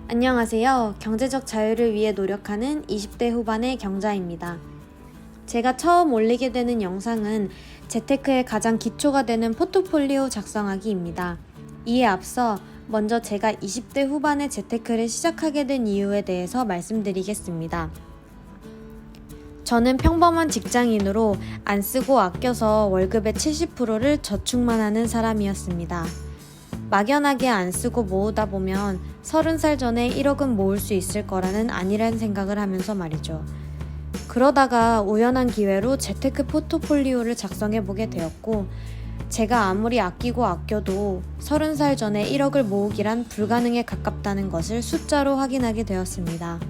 안녕하세요. 경제적 자유를 위해 노력하는 20대 후반의 경자입니다. 제가 처음 올리게 되는 영상은 재테크의 가장 기초가 되는 포트폴리오 작성하기입니다. 이에 앞서 먼저 제가 20대 후반의 재테크를 시작하게 된 이유에 대해서 말씀드리겠습니다. 저는 평범한 직장인으로 안 쓰고 아껴서 월급의 70%를 저축만 하는 사람이었습니다. 막연하게 안 쓰고 모으다 보면 30살 전에 1억은 모을 수 있을 거라는 안일한 생각을 하면서 말이죠. 그러다가 우연한 기회로 재테크 포트폴리오를 작성해보게 되었고, 제가 아무리 아끼고 아껴도 30살 전에 1억을 모으기란 불가능에 가깝다는 것을 숫자로 확인하게 되었습니다.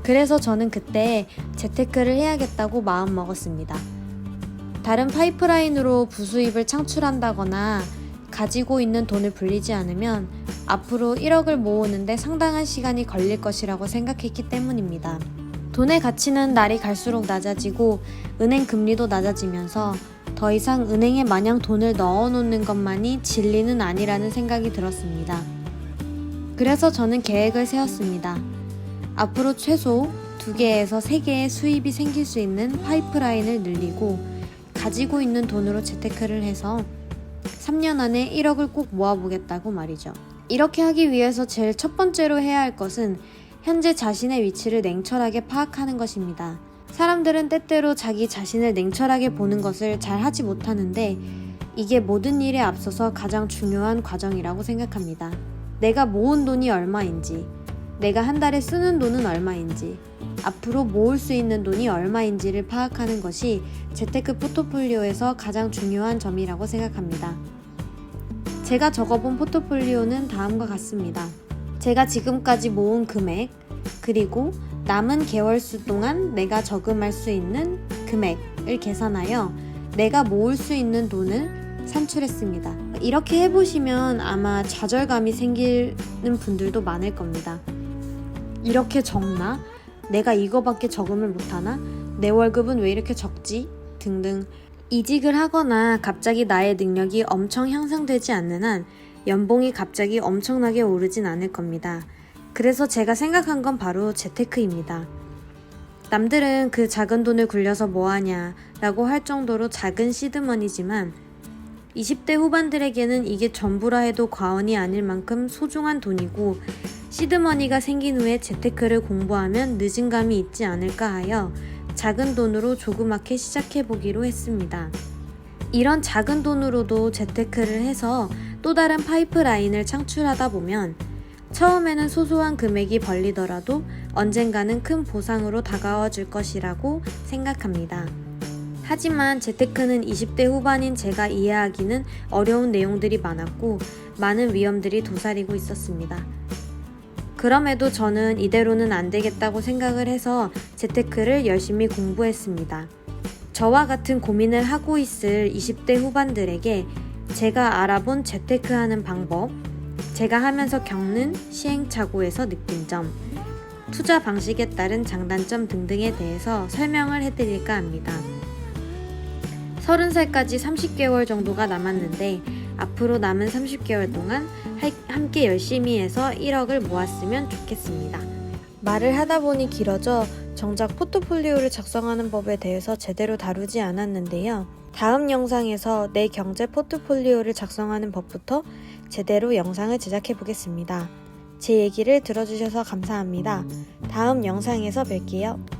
그래서 저는 그때 재테크를 해야겠다고 마음먹었습니다. 다른 파이프라인으로 부수입을 창출한다거나 가지고 있는 돈을 불리지 않으면 앞으로 1억을 모으는데 상당한 시간이 걸릴 것이라고 생각했기 때문입니다. 돈의 가치는 날이 갈수록 낮아지고 은행 금리도 낮아지면서 더 이상 은행에 마냥 돈을 넣어놓는 것만이 진리는 아니라는 생각이 들었습니다. 그래서 저는 계획을 세웠습니다. 앞으로 최소 2개에서 3개의 수입이 생길 수 있는 파이프라인을 늘리고 가지고 있는 돈으로 재테크를 해서 3년 안에 1억을 꼭 모아보겠다고 말이죠. 이렇게 하기 위해서 제일 첫 번째로 해야 할 것은 현재 자신의 위치를 냉철하게 파악하는 것입니다. 사람들은 때때로 자기 자신을 냉철하게 보는 것을 잘 하지 못하는데 이게 모든 일에 앞서서 가장 중요한 과정이라고 생각합니다. 내가 모은 돈이 얼마인지, 내가 한 달에 쓰는 돈은 얼마인지, 앞으로 모을 수 있는 돈이 얼마인지를 파악하는 것이 재테크 포트폴리오에서 가장 중요한 점이라고 생각합니다. 제가 적어본 포트폴리오는 다음과 같습니다. 제가 지금까지 모은 금액, 그리고 남은 개월수 동안 내가 저금할 수 있는 금액을 계산하여 내가 모을 수 있는 돈을 산출했습니다. 이렇게 해보시면 아마 좌절감이 생기는 분들도 많을 겁니다. 이렇게 적나? 내가 이거밖에 저금을 못하나? 내 월급은 왜 이렇게 적지? 등등. 이직을 하거나 갑자기 나의 능력이 엄청 향상되지 않는 한 연봉이 갑자기 엄청나게 오르진 않을 겁니다. 그래서 제가 생각한 건 바로 재테크입니다. 남들은 그 작은 돈을 굴려서 뭐하냐 라고 할 정도로 작은 시드머니지만 20대 후반들에게는 이게 전부라 해도 과언이 아닐 만큼 소중한 돈이고, 시드머니가 생긴 후에 재테크를 공부하면 늦은 감이 있지 않을까 하여 작은 돈으로 조그맣게 시작해보기로 했습니다. 이런 작은 돈으로도 재테크를 해서 또 다른 파이프라인을 창출하다 보면 처음에는 소소한 금액이 벌리더라도 언젠가는 큰 보상으로 다가와 줄 것이라고 생각합니다. 하지만 재테크는 20대 후반인 제가 이해하기는 어려운 내용들이 많았고 많은 위험들이 도사리고 있었습니다. 그럼에도 저는 이대로는 안 되겠다고 생각을 해서 재테크를 열심히 공부했습니다. 저와 같은 고민을 하고 있을 20대 후반들에게 제가 알아본 재테크하는 방법, 제가 하면서 겪는 시행착오에서 느낀 점, 투자 방식에 따른 장단점 등등에 대해서 설명을 해드릴까 합니다. 30살까지 30개월 정도가 남았는데 앞으로 남은 30개월 동안 함께 열심히 해서 1억을 모았으면 좋겠습니다. 말을 하다 보니 길어져 정작 포트폴리오를 작성하는 법에 대해서 제대로 다루지 않았는데요. 다음 영상에서 내 경제 포트폴리오를 작성하는 법부터 제대로 영상을 제작해 보겠습니다. 제 얘기를 들어주셔서 감사합니다. 다음 영상에서 뵐게요.